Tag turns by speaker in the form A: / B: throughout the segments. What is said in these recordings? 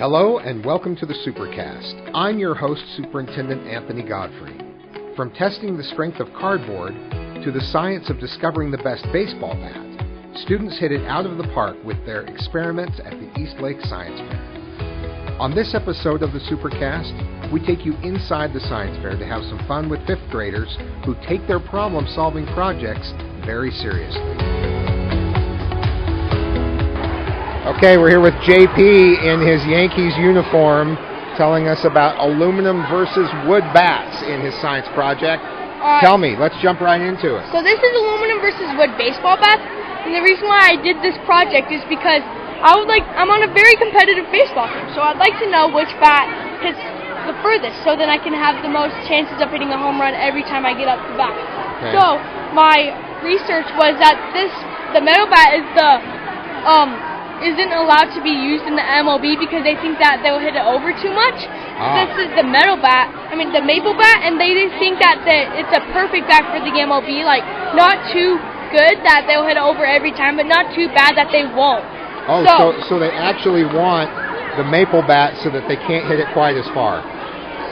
A: Hello and welcome to the Supercast. I'm your host, Superintendent Anthony Godfrey. From testing the strength of cardboard to the science of discovering the best baseball bat, students hit it out of the park with their experiments at the Eastlake Science Fair. On this episode of the Supercast, we take you inside the science fair to have some fun with 5th graders who take their problem-solving projects very seriously. Okay, we're here with JP in his Yankees uniform telling us about aluminum versus wood bats in his science project. Tell me, let's jump right into it.
B: So this is aluminum versus wood baseball bats, and the reason why I did this project is because I'm on a very competitive baseball team, so I'd like to know which bat hits the furthest so then I can have the most chances of hitting a home run every time I get up to bat. Okay. So my research was that the metal bat isn't allowed to be used in the MLB because they think that they'll hit it over too much. This is the maple bat, and they think that it's a perfect bat for the MLB, like not too good that they'll hit it over every time, but not too bad that they won't.
A: Oh, so they actually want the maple bat so that they can't hit it quite as far.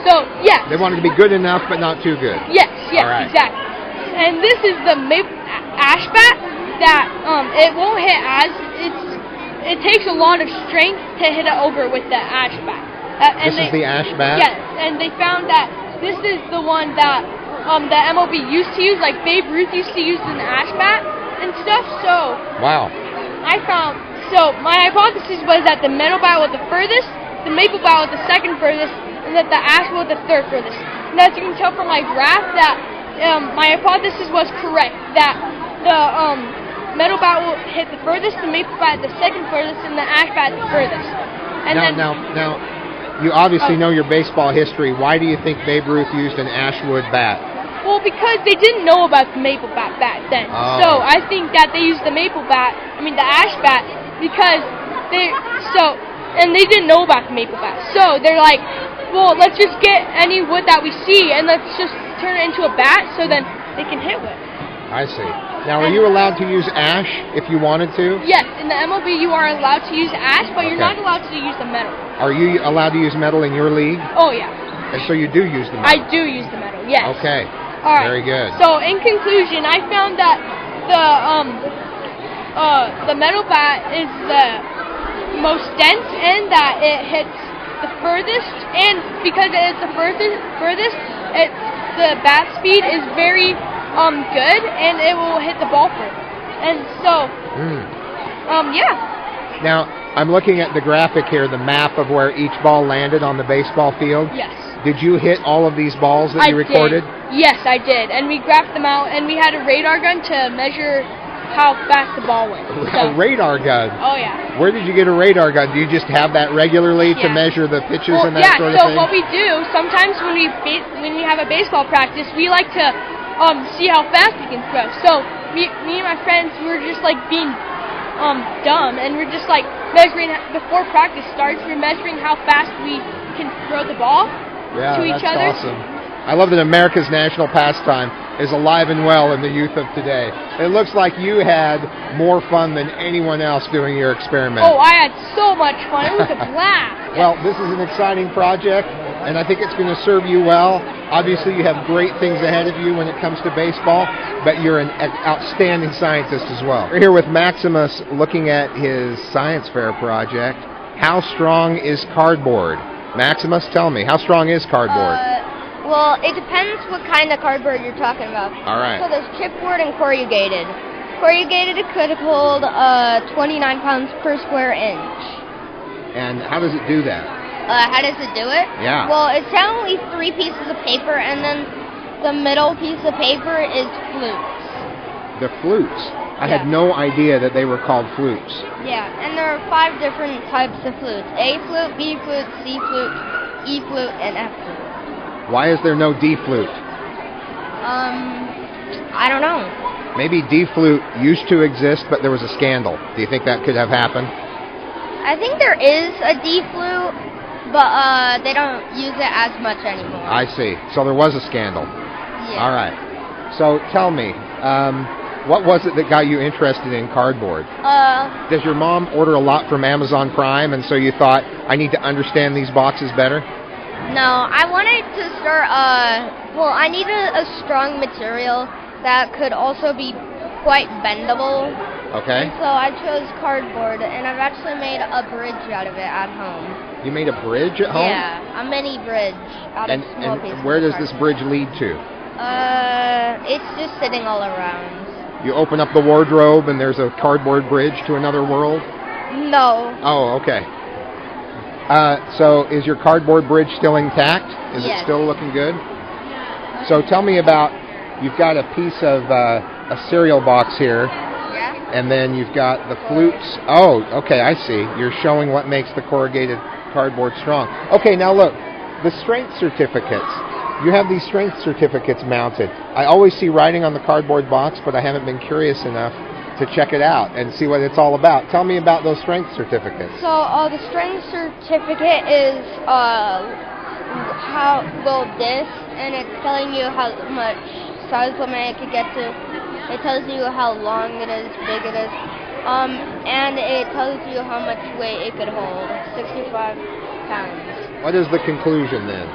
B: So, yes.
A: They want it to be good enough, but not too good.
B: Yes,
A: right.
B: Exactly. And this is the ash bat that it won't hit it takes a lot of strength to hit it over with the ash bat.
A: This is the ash bat?
B: Yes, and they found that this is the one that the MLB used to use, like Babe Ruth used to use an ash bat and stuff, so...
A: Wow.
B: So my hypothesis was that the metal bat was the furthest, the maple bat was the second furthest, and that the ash was the third furthest. And as you can tell from my graph, that my hypothesis was correct, that the metal bat will hit the furthest, the maple bat the second furthest, and the ash bat the furthest. And
A: now, you obviously know your baseball history. Why do you think Babe Ruth used an ashwood bat?
B: Well, because they didn't know about the maple bat back then.
A: Oh.
B: So I think that they used the ash bat, because they didn't know about the maple bat. So they're like, well, let's just get any wood that we see and let's just turn it into a bat so then they can hit with.
A: I see. Now, are you allowed to use ash if you wanted to?
B: Yes, in the MLB you are allowed to use ash, but you're not allowed to use the metal.
A: Are you allowed to use metal in your league?
B: Oh, yeah.
A: And so you do use the metal?
B: I do use the metal, yes.
A: Okay.
B: All right.
A: Very good.
B: So, in conclusion, I found that the metal bat is the most dense and that it hits the furthest, and because it is the furthest, the bat speed is very good, and it will hit the ball further. And so, yeah.
A: Now, I'm looking at the graphic here, the map of where each ball landed on the baseball field.
B: Yes.
A: Did you hit all of these balls that you recorded?
B: Yes, I did. And we graphed them out, and we had a radar gun to measure how fast the ball went.
A: A radar gun?
B: Oh, yeah.
A: Where did you get a radar gun? Do you just have that regularly to measure the pitches and that sort of thing?
B: Yeah, so what we do, sometimes when we have a baseball practice, we like to see how fast we can throw. So me and my friends, we're just like being dumb, and we're just like measuring before practice starts. We're measuring how fast we can throw the ball to each other.
A: Awesome. I love that America's national pastime is alive and well in the youth of today. It looks like you had more fun than anyone else doing your experiment.
B: Oh, I had so much fun. It was a blast.
A: Well, this is an exciting project, and I think it's going to serve you well. Obviously, you have great things ahead of you when it comes to baseball, but you're an outstanding scientist as well. We're here with Maximus looking at his science fair project. How strong is cardboard? Maximus, tell me, how strong is cardboard?
C: Well, it depends what kind of cardboard you're talking about.
A: All right.
C: So there's chipboard and corrugated. Corrugated, it could hold 29 pounds per square inch.
A: And how does it do that?
C: How does it do it?
A: Yeah.
C: Well, it's only 3 pieces of paper, and then the middle piece of paper is flutes.
A: The flutes? I had no idea that they were called flutes.
C: Yeah, and there are 5 different types of flutes. A flute, B flute, C flute, E flute, and F flute.
A: Why is there no D flute?
C: I don't know.
A: Maybe D flute used to exist, but there was a scandal. Do you think that could have happened?
C: I think there is a D flute, but they don't use it as much anymore.
A: I see. So there was a scandal.
C: Yeah.
A: All right. So tell me, What was it that got you interested in cardboard? Does your mom order a lot from Amazon Prime, and so you thought, I need to understand these boxes better?
C: No, I wanted to start, I needed a strong material that could also be quite bendable.
A: Okay.
C: And so I chose cardboard, and I've actually made a bridge out of it at home.
A: You made a bridge at home?
C: Yeah, a mini bridge out of small pieces.
A: And where does this bridge lead to?
C: It's just sitting all around.
A: You open up the wardrobe and there's a cardboard bridge to another world?
C: No.
A: Oh, okay. So is your cardboard bridge still intact? Is
C: Yes.
A: it still looking good? So tell me about, you've got a piece of a cereal box here,
C: Yeah?
A: and then you've got the flutes. Oh, okay, I see. You're showing what makes the corrugated cardboard strong. Okay, now look, the strength certificates. You have these strength certificates mounted. I always see writing on the cardboard box, but I haven't been curious enough to check it out and see what it's all about. Tell me about those strength certificates.
C: So the strength certificate is this, and it's telling you how much size limit it could get to. It tells you how long it is, big it is, and it tells you how much weight it could hold, 65 pounds.
A: What is the conclusion then?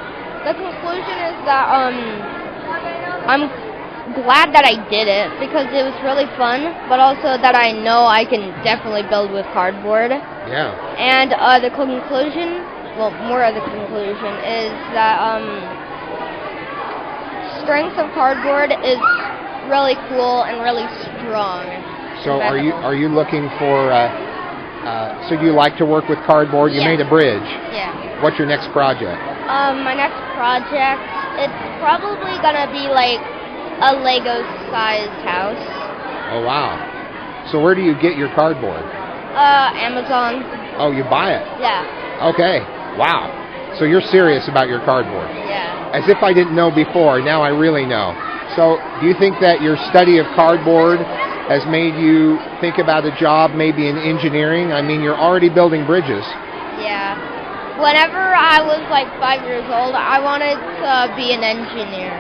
C: The conclusion is that I'm glad that I did it because it was really fun, but also that I know I can definitely build with cardboard.
A: Yeah.
C: And the conclusion, more of the conclusion is that strength of cardboard is really cool and really strong.
A: So are you looking for? So you like to work with cardboard? You made a bridge.
C: Yeah.
A: What's your next project?
C: My next project, it's probably gonna be like a Lego-sized house.
A: Oh wow! So where do you get your cardboard?
C: Amazon.
A: Oh, you buy it?
C: Yeah.
A: Okay. Wow. So you're serious about your cardboard?
C: Yeah.
A: As if I didn't know before. Now I really know. So do you think that your study of cardboard has made you think about a job maybe in engineering? I mean, you're already building bridges.
C: Yeah. Whenever I was like 5 years old, I wanted to be an engineer.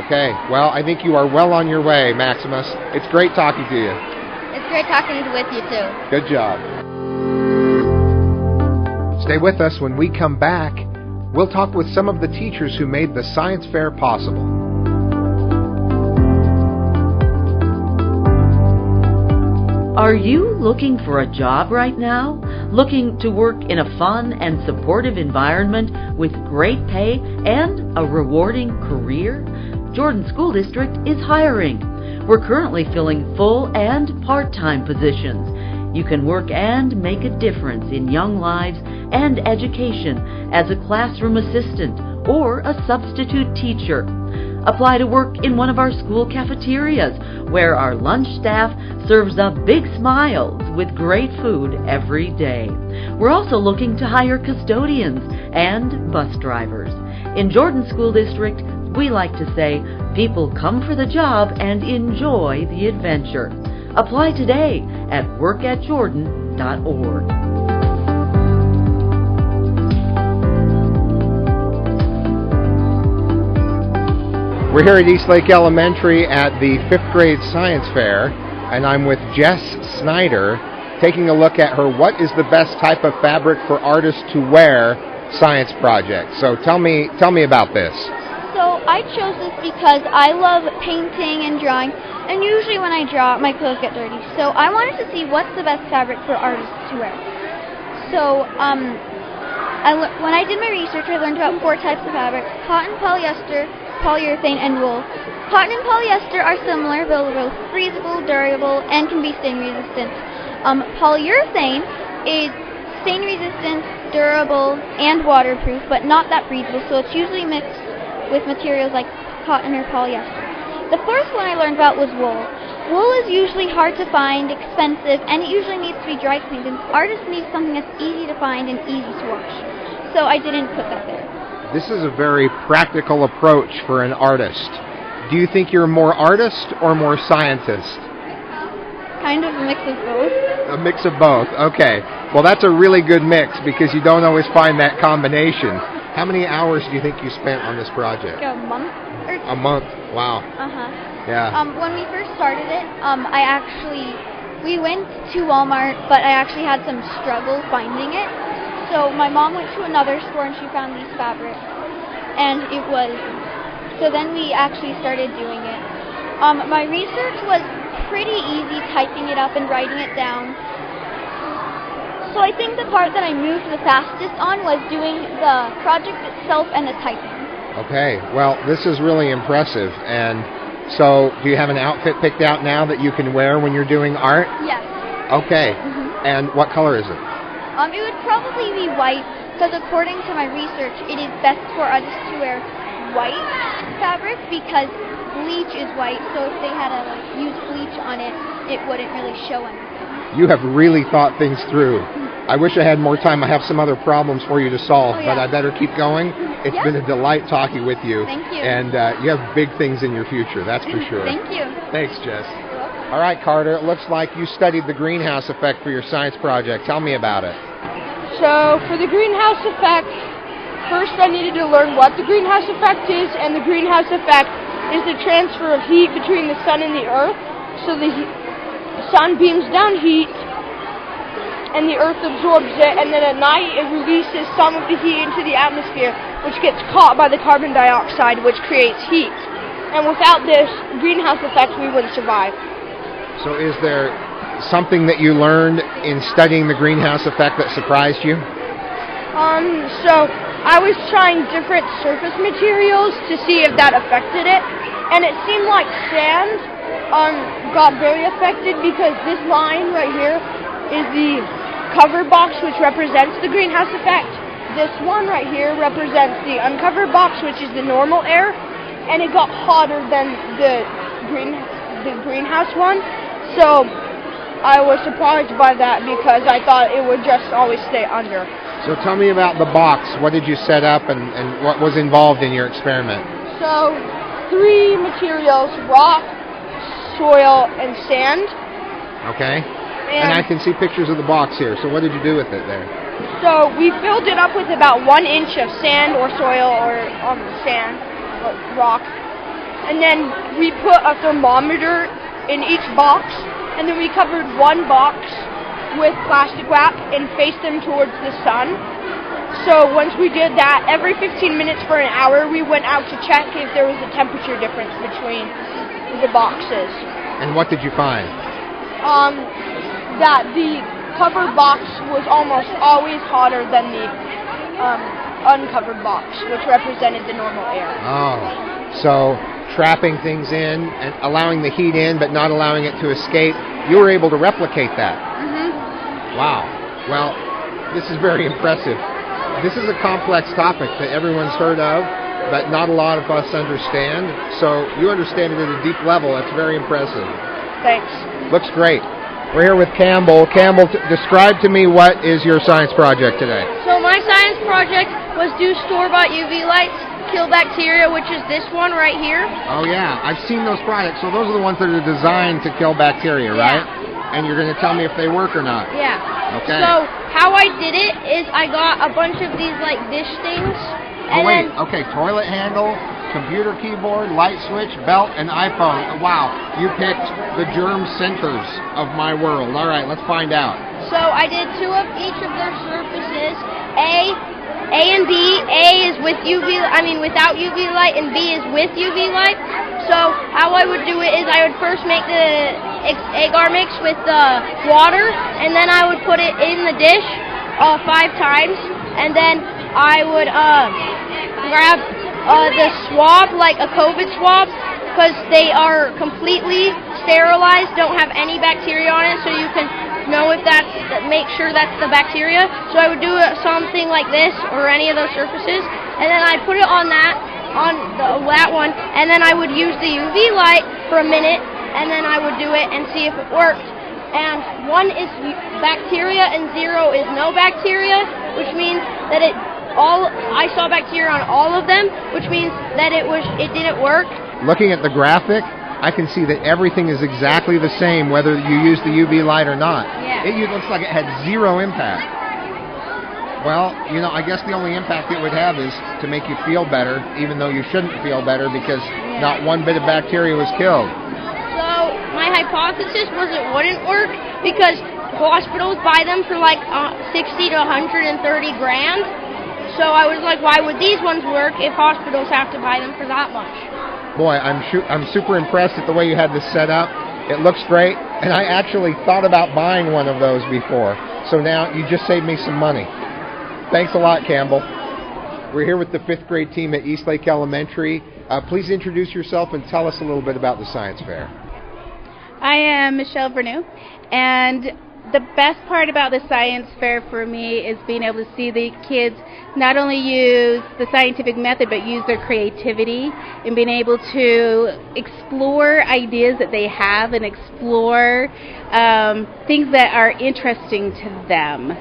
A: Okay. Well, I think you are well on your way, Maximus. It's great talking to you.
C: It's great talking with you too.
A: Good job. Stay with us. When we come back, we'll talk with some of the teachers who made the science fair possible.
D: Are you looking for a job right now? Looking to work in a fun and supportive environment with great pay and a rewarding career? Jordan School District is hiring. We're currently filling full and part-time positions. You can work and make a difference in young lives and education as a classroom assistant or a substitute teacher. Apply to work in one of our school cafeterias where our lunch staff serves up big smiles with great food every day. We're also looking to hire custodians and bus drivers. In Jordan School District, we like to say, people come for the job and enjoy the adventure. Apply today at workatjordan.org.
A: We're here at Eastlake Elementary at the 5th grade science fair, and I'm with Jess Snyder taking a look at her What is the Best Type of Fabric for Artists to Wear science project. So tell me about this.
E: So I chose this because I love painting and drawing, and usually when I draw, my clothes get dirty. So I wanted to see what's the best fabric for artists to wear. So when I did my research, I learned about 4 types of fabrics: cotton, polyester, polyurethane, and wool. Cotton and polyester are similar, but both freezable, durable, and can be stain resistant. Polyurethane is stain resistant, durable, and waterproof, but not that breathable, so it's usually mixed with materials like cotton or polyester. The first one I learned about was wool. Wool is usually hard to find, expensive, and it usually needs to be dry cleaned, and artists need something that's easy to find and easy to wash. So I didn't put that there.
A: This is a very practical approach for an artist. Do you think you're more artist or more scientist?
E: Kind of a mix of both.
A: A mix of both. Okay. Well, that's a really good mix because you don't always find that combination. How many hours do you think you spent on this project?
E: Like a month. Or
A: A month. Wow. Yeah.
E: When we first started it, we went to Walmart, but I actually had some struggle finding it. So my mom went to another store and she found these fabrics, and so then we actually started doing it. My research was pretty easy, typing it up and writing it down. So I think the part that I moved the fastest on was doing the project itself and the typing.
A: Okay. Well, this is really impressive. And so, do you have an outfit picked out now that you can wear when you're doing art?
E: Yes.
A: Okay. And what color is it?
E: It would probably be white, because according to my research, it is best for artists to wear white fabric because bleach is white. So if they had to use bleach on it, it wouldn't really show anything.
A: You have really thought things through. I wish I had more time. I have some other problems for you to solve, but I better keep going. It's been a delight talking with you.
E: Thank you.
A: And you have big things in your future, that's for sure.
E: Thank you.
A: Thanks, Jess. All right, Carter, it looks like you studied the greenhouse effect for your science project. Tell me about it.
B: So for the greenhouse effect, first I needed to learn what the greenhouse effect is, and the greenhouse effect is the transfer of heat between the sun and the earth. So the sun beams down heat, and the earth absorbs it, and then at night it releases some of the heat into the atmosphere, which gets caught by the carbon dioxide, which creates heat. And without this greenhouse effect, we wouldn't survive.
A: So is there something that you learned in studying the greenhouse effect that surprised you?
B: So I was trying different surface materials to see if that affected it, and it seemed like sand got very affected because this line right here is the covered box, which represents the greenhouse effect. This one right here represents the uncovered box, which is the normal air, and it got hotter than the greenhouse one. So I was surprised by that because I thought it would just always stay under.
A: So tell me about the box. What did you set up and what was involved in your experiment?
B: So 3 materials: rock, soil, and sand.
A: Okay. And I can see pictures of the box here. So what did you do with it there?
B: So we filled it up with about 1 inch of sand or soil or sand or rock. And then we put a thermometer in each box, and then we covered one box with plastic wrap and faced them towards the sun. So once we did that, every 15 minutes for an hour, we went out to check if there was a temperature difference between the boxes.
A: And what did you find?
B: That the covered box was almost always hotter than the uncovered box, which represented the normal air.
A: Oh, so trapping things in and allowing the heat in but not allowing it to escape, you were able to replicate that. Wow. Well, this is very impressive. This is a complex topic that everyone's heard of, but not a lot of us understand. So you understand it at a deep level. That's very impressive.
B: Thanks.
A: Looks great. We're here with Campbell. Campbell, describe to me what is your science project today?
B: So my science project was do store-bought UV lights, kill bacteria, which is this one right here.
A: Oh yeah, I've seen those products. So those are the ones that are designed to kill bacteria, right? And you're going to tell me if they work or not.
B: Yeah.
A: Okay.
B: So how I did it is I got a bunch of these like dish things.
A: Oh wait, okay, toilet handle, computer keyboard, light switch, belt, and iPhone. Wow, you picked the germ centers of my world. All right, let's find out.
B: So I did 2 of each of their surfaces. A and B. A is with without UV light, and B is with UV light. So how I would do it is I would first make the agar mix with the water, and then I would put it in the dish 5 times, and then I would grab the swab, like a COVID swab, because they are completely sterilized, don't have any bacteria on it, so you can know if make sure that's the bacteria. So I would do something like this or any of those surfaces, and then I'd put it on that one, and then I would use the UV light for a minute, and then I would do it and see if it worked. And 1 is bacteria and 0 is no bacteria, which means that I saw bacteria on all of them, which means that it didn't work.
A: Looking at the graphic, I can see that everything is exactly the same whether you use the UV light or not.
B: Yeah.
A: It looks like it had 0 impact. Well, I guess the only impact it would have is to make you feel better, even though you shouldn't feel better because not one bit of bacteria was killed.
B: So my hypothesis was it wouldn't work because hospitals buy them for like 60 to 130 grand. So I was like, why would these ones work if hospitals have to buy them for that much?
A: Boy, I'm super impressed at the way you had this set up. It looks great, and I actually thought about buying one of those before. So now you just saved me some money. Thanks a lot, Campbell. We're here with the 5th grade team at Eastlake Elementary. Please introduce yourself and tell us a little bit about the Science Fair.
F: I am Michelle Vernew, and the best part about the Science Fair for me is being able to see the kids not only use the scientific method, but use their creativity and being able to explore ideas that they have and explore things that are interesting to them.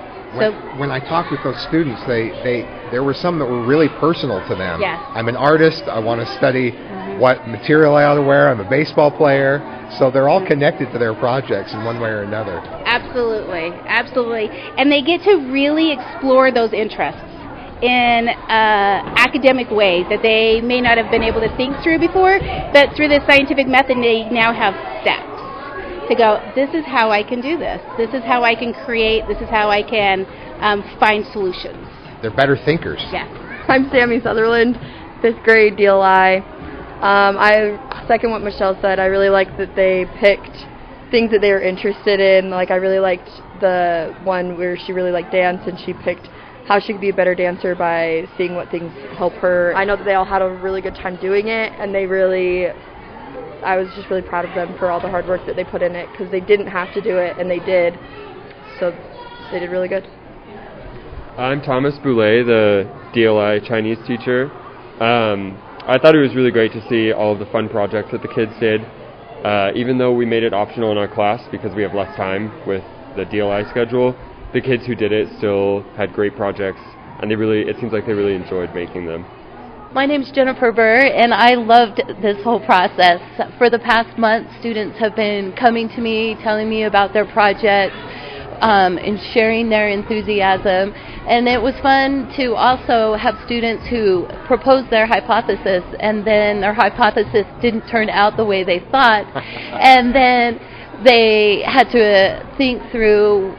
A: When I talked with those students, there were some that were really personal to them.
F: Yes.
A: I'm an artist. I want to study what material I ought to wear. I'm a baseball player. So they're all connected to their projects in one way or another.
F: Absolutely, absolutely. And they get to really explore those interests in academic ways that they may not have been able to think through before, but through the scientific method they now have steps to go, this is how I can do this. This is how I can create. This is how I can find solutions.
A: They're better thinkers.
F: Yes.
G: I'm Sammy Sutherland, 5th grade DLI. I second what Michelle said. I really liked that they picked things that they were interested in. Like, I really liked the one where she really liked dance, and she picked how she could be a better dancer by seeing what things help her. I know that they all had a really good time doing it, and I was just really proud of them for all the hard work that they put in it, because they didn't have to do it, and they did. So they did really good.
H: I'm Thomas Boulay, the DLI Chinese teacher. I thought it was really great to see all of the fun projects that the kids did. Even though we made it optional in our class because we have less time with the DLI schedule, the kids who did it still had great projects, and it seems like they really enjoyed making them.
I: My name's Jennifer Burr, and I loved this whole process. For the past month, students have been coming to me, telling me about their projects, and sharing their enthusiasm. And it was fun to also have students who proposed their hypothesis, and then their hypothesis didn't turn out the way they thought. And then they had to think through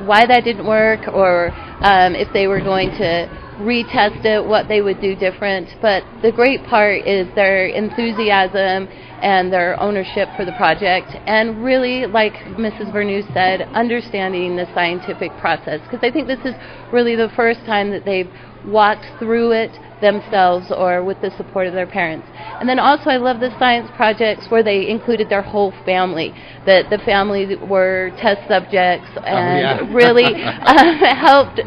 I: why that didn't work, or if they were going to retest it, what they would do different. But the great part is their enthusiasm and their ownership for the project, and really, like Mrs. Vernew said, understanding the scientific process, because I think this is really the first time that they've walked through it themselves or with the support of their parents. And then also I love the science projects where they included their whole family, that the family were test subjects and really helped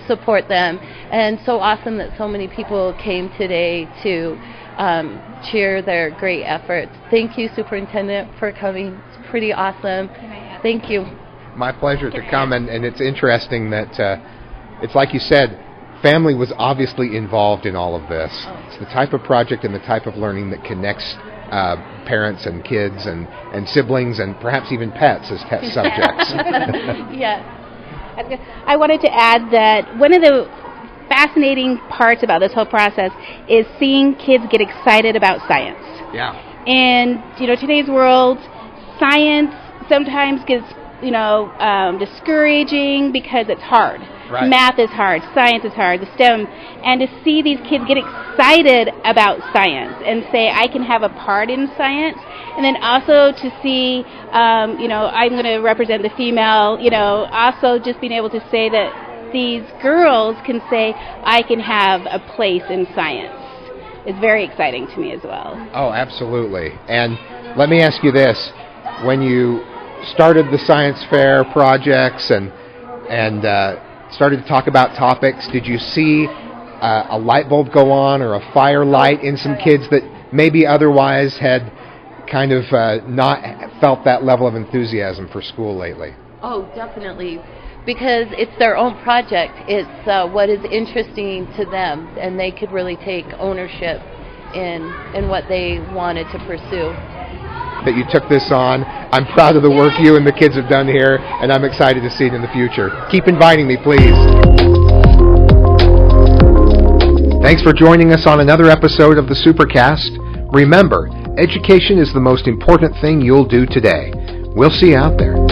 I: support them. And so awesome that so many people came today to cheer their great efforts. Thank you, Superintendent, for coming. It's pretty awesome. Thank you.
A: My pleasure to come, and it's interesting that it's like you said, family was obviously involved in all of this. It's the type of project and the type of learning that connects parents and kids and siblings and perhaps even pets as test subjects.
F: Yes. I wanted to add that one of the fascinating parts about this whole process is seeing kids get excited about science.
A: Yeah.
F: And, today's world, science sometimes gets, discouraging because it's hard. Right. Math is hard, science is hard, the STEM, and to see these kids get excited about science and say, I can have a part in science, and then also to see, I'm going to represent the female, also just being able to say that these girls can say, I can have a place in science. It's very exciting to me as well.
A: Oh, absolutely. And let me ask you this. When you started the science fair projects and started to talk about topics, did you see a light bulb go on or a firelight in some kids that maybe otherwise had kind of not felt that level of enthusiasm for school lately?
I: Oh, definitely. Because it's their own project. It's what is interesting to them, and they could really take ownership in what they wanted to pursue.
A: That you took this on. I'm proud of the work you and the kids have done here, and I'm excited to see it in the future. Keep inviting me, please. Thanks for joining us on another episode of the Supercast. Remember, education is the most important thing you'll do today. We'll see you out there.